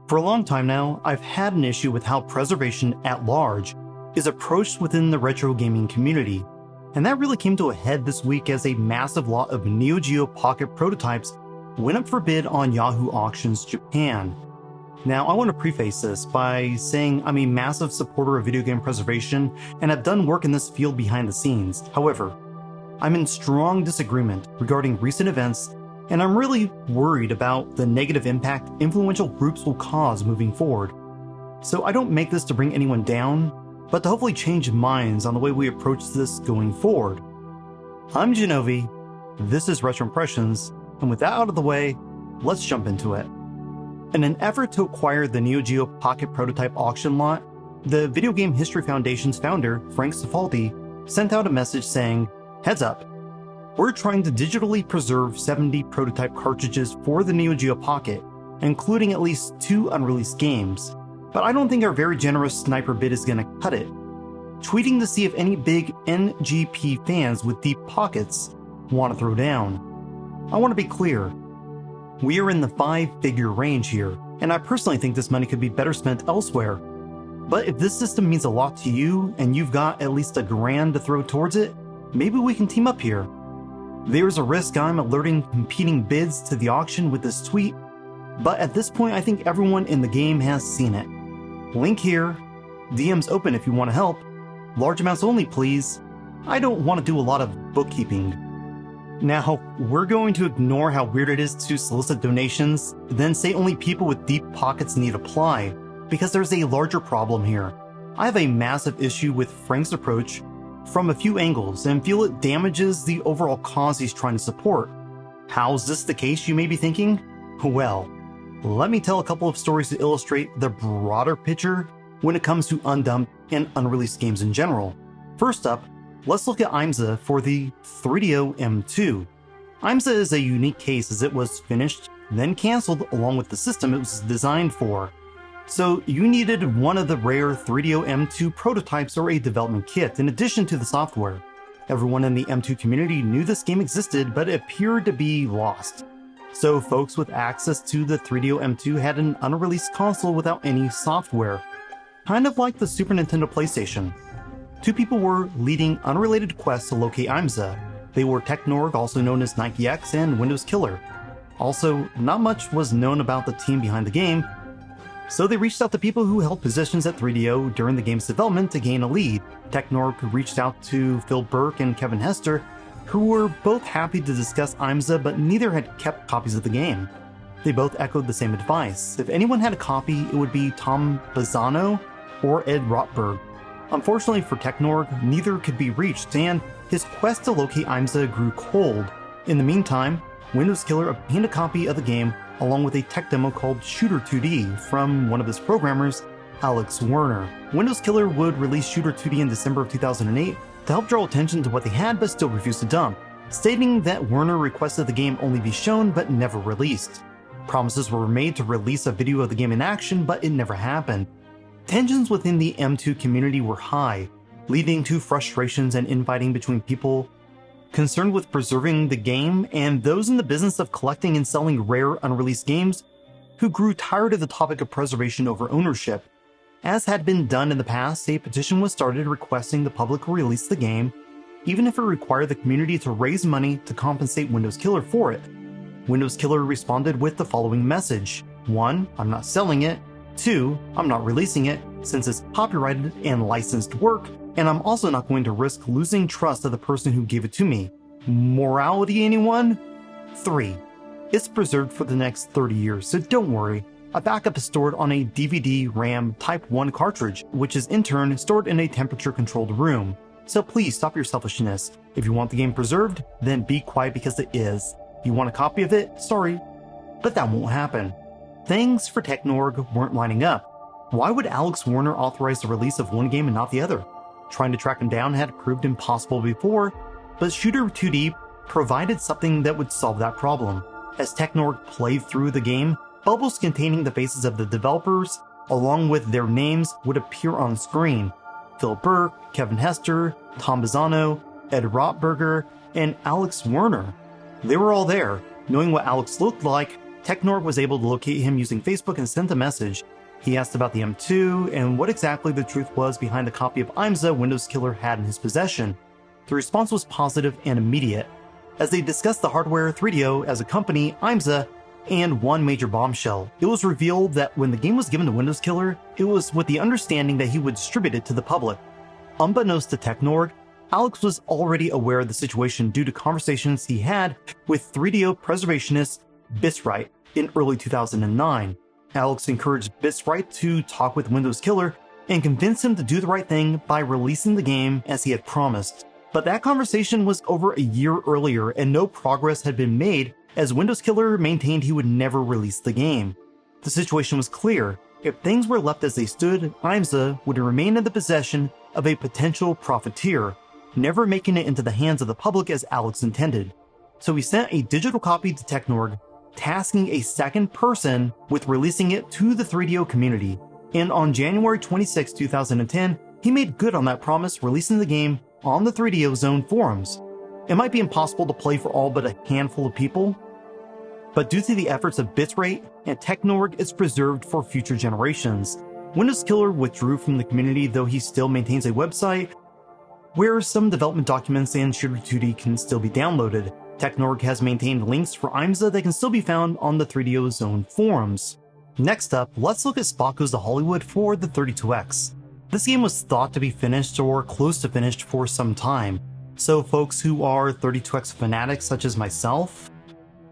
For a long time now, I've had an issue with how preservation at large is approached within the retro gaming community, and that really came to a head this week as a massive lot of Neo Geo Pocket prototypes went up for bid on Yahoo Auctions Japan. Now, I want to preface this by saying I'm a massive supporter of video game preservation and have done work in this field behind the scenes. However, I'm in strong disagreement regarding recent events, and I'm really worried about the negative impact influential groups will cause moving forward. So I don't make this to bring anyone down, but to hopefully change minds on the way we approach this going forward. I'm Genovi, this is Retro Impressions, and with that out of the way, let's jump into it. In an effort to acquire the Neo Geo Pocket prototype auction lot, the Video Game History Foundation's founder, Frank Cifaldi, sent out a message saying, "Heads up, we're trying to digitally preserve 70 prototype cartridges for the Neo Geo Pocket, including at least 2 unreleased games, but I don't think our very generous sniper bid is gonna cut it." Tweeting to see if any big NGP fans with deep pockets want to throw down. I want to be clear, we are in the 5-figure range here, and I personally think this money could be better spent elsewhere. But if this system means a lot to you, and you've got at least $1,000 to throw towards it, maybe we can team up here. There's a risk I'm alerting competing bids to the auction with this tweet, but at this point I think everyone in the game has seen it. Link here, DMs open if you want to help, large amounts only please. I don't want to do a lot of bookkeeping. Now, we're going to ignore how weird it is to solicit donations, then say only people with deep pockets need apply, because there's a larger problem here. I have a massive issue with Frank's approach from a few angles and feel it damages the overall cause he's trying to support. How's this the case, you may be thinking? Well, let me tell a couple of stories to illustrate the broader picture when it comes to undumped and unreleased games in general. First up, let's look at IMSA for the 3DO M2. IMSA is a unique case as it was finished, then cancelled along with the system it was designed for. So you needed one of the rare 3DO M2 prototypes or a development kit in addition to the software. Everyone in the M2 community knew this game existed, but it appeared to be lost. So folks with access to the 3DO M2 had an unreleased console without any software, kind of like the Super Nintendo PlayStation. 2 people were leading unrelated quests to locate IMSA. They were Technorg, also known as Nike X, and Windows Killer. Also, not much was known about the team behind the game, so they reached out to people who held positions at 3DO during the game's development to gain a lead. Technorg reached out to Phil Burke and Kevin Hester, who were both happy to discuss IMSA, but neither had kept copies of the game. They both echoed the same advice. If anyone had a copy, it would be Tom Bazzano or Ed Rotberg. Unfortunately for Technorg, neither could be reached, and his quest to locate IMSA grew cold. In the meantime, Windows Killer obtained a copy of the game along with a tech demo called Shooter 2D from one of his programmers, Alex Werner. Windows Killer would release Shooter 2D in December of 2008 to help draw attention to what they had but still refused to dump, stating that Werner requested the game only be shown but never released. Promises were made to release a video of the game in action, but it never happened. Tensions within the M2 community were high, leading to frustrations and infighting between people concerned with preserving the game and those in the business of collecting and selling rare unreleased games who grew tired of the topic of preservation over ownership. As had been done in the past, a petition was started requesting the public release the game, even if it required the community to raise money to compensate Windows Killer for it. Windows Killer responded with the following message: 1. I'm not selling it. 2. I'm not releasing it, since it's copyrighted and licensed work, and I'm also not going to risk losing trust of the person who gave it to me. Morality, anyone? 3. It's preserved for the next 30 years, so don't worry. A backup is stored on a DVD RAM Type 1 cartridge, which is in turn stored in a temperature-controlled room. So please stop your selfishness. If you want the game preserved, then be quiet because it is. You want a copy of it? Sorry. But that won't happen. Things for Technorg weren't lining up. Why would Alex Werner authorize the release of one game and not the other? Trying to track him down had proved impossible before, but Shooter 2D provided something that would solve that problem. As Technorg played through the game, bubbles containing the faces of the developers, along with their names, would appear on screen. Phil Burke, Kevin Hester, Tom Bazzano, Ed Rotberger, and Alex Werner. They were all there. Knowing what Alex looked like, Technorg was able to locate him using Facebook and sent a message. He asked about the M2 and what exactly the truth was behind the copy of IMSA Windows Killer had in his possession. The response was positive and immediate. As they discussed the hardware, 3DO as a company, IMSA, and one major bombshell, it was revealed that when the game was given to Windows Killer, it was with the understanding that he would distribute it to the public. Unbeknownst to Technorg, Alex was already aware of the situation due to conversations he had with 3DO preservationist Biswright in early 2009. Alex encouraged Biswright to talk with Windows Killer and convince him to do the right thing by releasing the game as he had promised. But that conversation was over a year earlier and no progress had been made as Windows Killer maintained he would never release the game. The situation was clear. If things were left as they stood, IMSA would remain in the possession of a potential profiteer, never making it into the hands of the public as Alex intended. So he sent a digital copy to Technorg, tasking a second person with releasing it to the 3DO community. And on January 26, 2010, he made good on that promise, releasing the game on the 3DO Zone forums. It might be impossible to play for all but a handful of people, but due to the efforts of Bitrate and Technorg, it's preserved for future generations. Windows Killer withdrew from the community, though he still maintains a website where some development documents and Shooter 2D can still be downloaded. Technorg has maintained links for IMSA that can still be found on the 3DO Zone forums. Next up, let's look at Spot Goes to Hollywood for the 32X. This game was thought to be finished or close to finished for some time, so folks who are 32X fanatics such as myself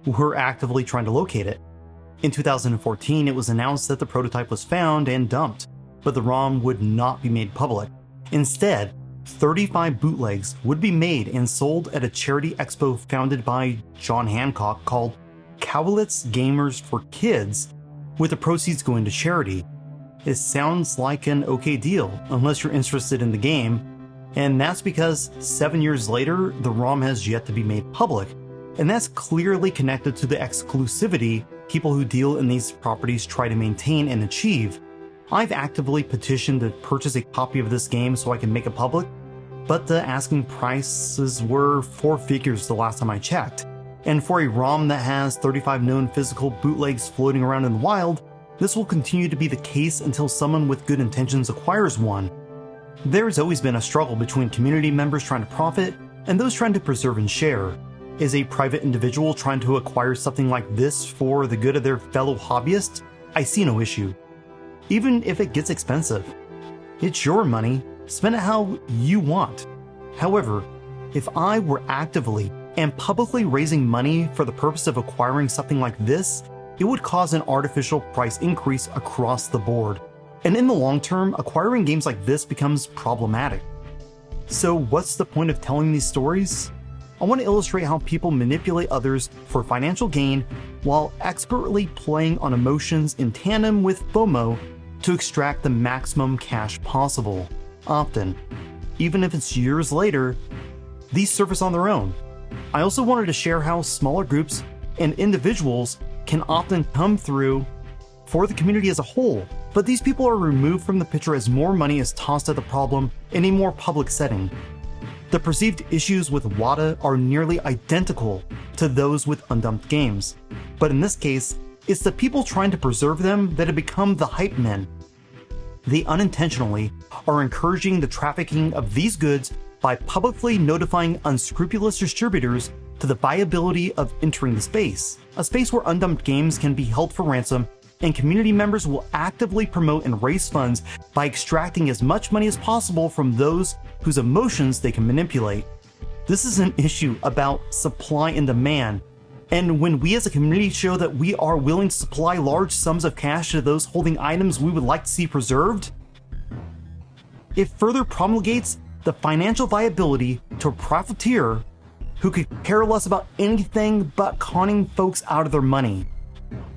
were actively trying to locate it. In 2014, it was announced that the prototype was found and dumped, but the ROM would not be made public. Instead, 35 bootlegs would be made and sold at a charity expo founded by John Hancock called Cowlitz Gamers for Kids, with the proceeds going to charity. It sounds like an okay deal, unless you're interested in the game, and that's because 7 years later, the ROM has yet to be made public. And that's clearly connected to the exclusivity people who deal in these properties try to maintain and achieve. I've actively petitioned to purchase a copy of this game so I can make it public, but the asking prices were 4 figures the last time I checked. And for a ROM that has 35 known physical bootlegs floating around in the wild, this will continue to be the case until someone with good intentions acquires one. There's always been a struggle between community members trying to profit and those trying to preserve and share. Is a private individual trying to acquire something like this for the good of their fellow hobbyists? I see no issue. Even if it gets expensive. It's your money, spend it how you want. However, if I were actively and publicly raising money for the purpose of acquiring something like this, it would cause an artificial price increase across the board. And in the long term, acquiring games like this becomes problematic. So what's the point of telling these stories? I want to illustrate how people manipulate others for financial gain while expertly playing on emotions in tandem with FOMO to extract the maximum cash possible. Often, even if it's years later, these surface on their own. I also wanted to share how smaller groups and individuals can often come through for the community as a whole, but these people are removed from the picture as more money is tossed at the problem in a more public setting. The perceived issues with WADA are nearly identical to those with undumped games, but in this case, it's the people trying to preserve them that have become the hype men. They unintentionally are encouraging the trafficking of these goods by publicly notifying unscrupulous distributors to the viability of entering the space, a space where undumped games can be held for ransom, and community members will actively promote and raise funds by extracting as much money as possible from those whose emotions they can manipulate. This is an issue about supply and demand, and when we as a community show that we are willing to supply large sums of cash to those holding items we would like to see preserved, it further promulgates the financial viability to a profiteer who could care less about anything but conning folks out of their money.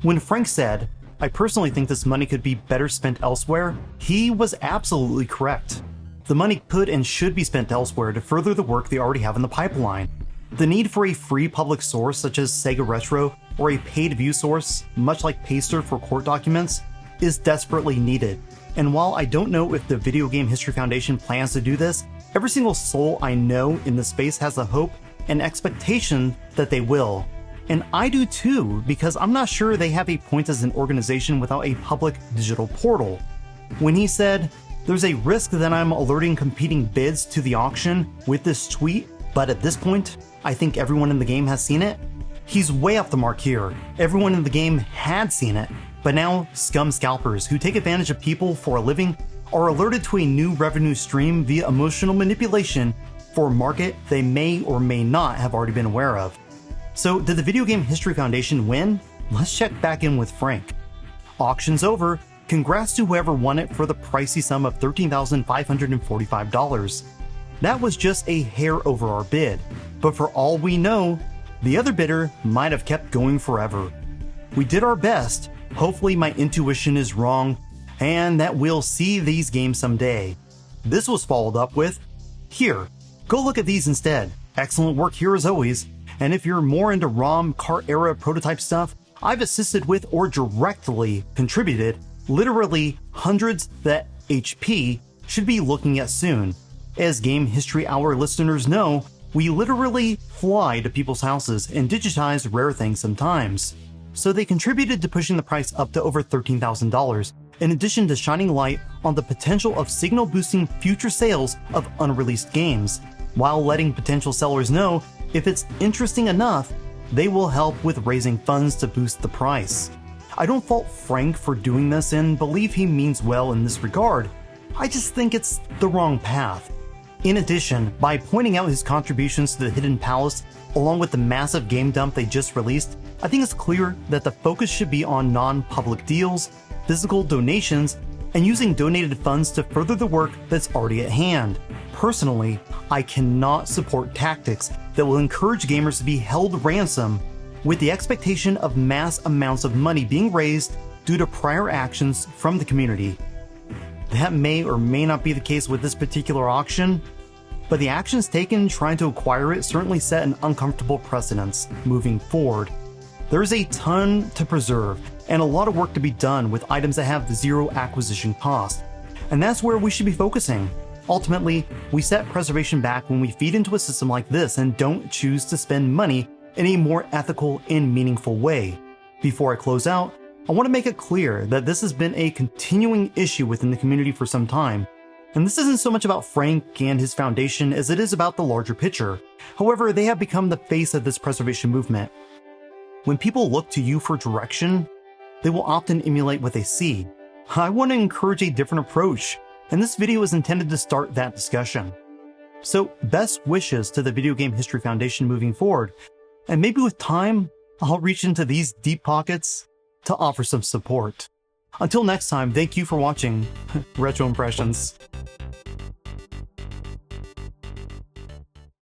When Frank said, "I personally think this money could be better spent elsewhere," he was absolutely correct. The money could and should be spent elsewhere to further the work they already have in the pipeline. The need for a free public source such as Sega Retro or a paid view source, much like Paster for court documents, is desperately needed. And while I don't know if the Video Game History Foundation plans to do this, every single soul I know in the space has the hope and expectation that they will. And I do too, because I'm not sure they have a point as an organization without a public digital portal. When he said, "There's a risk that I'm alerting competing bids to the auction with this tweet, but at this point, I think everyone in the game has seen it," he's way off the mark here. Everyone in the game had seen it, but now scum scalpers who take advantage of people for a living are alerted to a new revenue stream via emotional manipulation for a market they may or may not have already been aware of. So did the Video Game History Foundation win? Let's check back in with Frank. Auction's over. Congrats to whoever won it for the pricey sum of $13,545. That was just a hair over our bid, but for all we know, the other bidder might have kept going forever. We did our best. Hopefully my intuition is wrong, and that we'll see these games someday. This was followed up with, "Here, go look at these instead. Excellent work here as always. And if you're more into ROM kart era prototype stuff, I've assisted with or directly contributed literally hundreds that HP should be looking at soon. As Game History Hour listeners know, we literally fly to people's houses and digitize rare things sometimes." So they contributed to pushing the price up to over $13,000, in addition to shining light on the potential of signal boosting future sales of unreleased games, while letting potential sellers know if it's interesting enough, they will help with raising funds to boost the price. I don't fault Frank for doing this and believe he means well in this regard. I just think it's the wrong path. In addition, by pointing out his contributions to the Hidden Palace, along with the massive game dump they just released, I think it's clear that the focus should be on non-public deals, physical donations, and using donated funds to further the work that's already at hand. Personally, I cannot support tactics that will encourage gamers to be held ransom with the expectation of mass amounts of money being raised due to prior actions from the community. That may or may not be the case with this particular auction, but the actions taken trying to acquire it certainly set an uncomfortable precedence moving forward. There's a ton to preserve and a lot of work to be done with items that have zero acquisition cost, and that's where we should be focusing. Ultimately, we set preservation back when we feed into a system like this and don't choose to spend money in a more ethical and meaningful way. Before I close out, I want to make it clear that this has been a continuing issue within the community for some time, and this isn't so much about Frank and his foundation as it is about the larger picture. However, they have become the face of this preservation movement. When people look to you for direction, they will often emulate what they see. I want to encourage a different approach, and this video is intended to start that discussion. So best wishes to the Video Game History Foundation moving forward, and maybe with time, I'll reach into these deep pockets to offer some support. Until next time, thank you for watching Retro Impressions.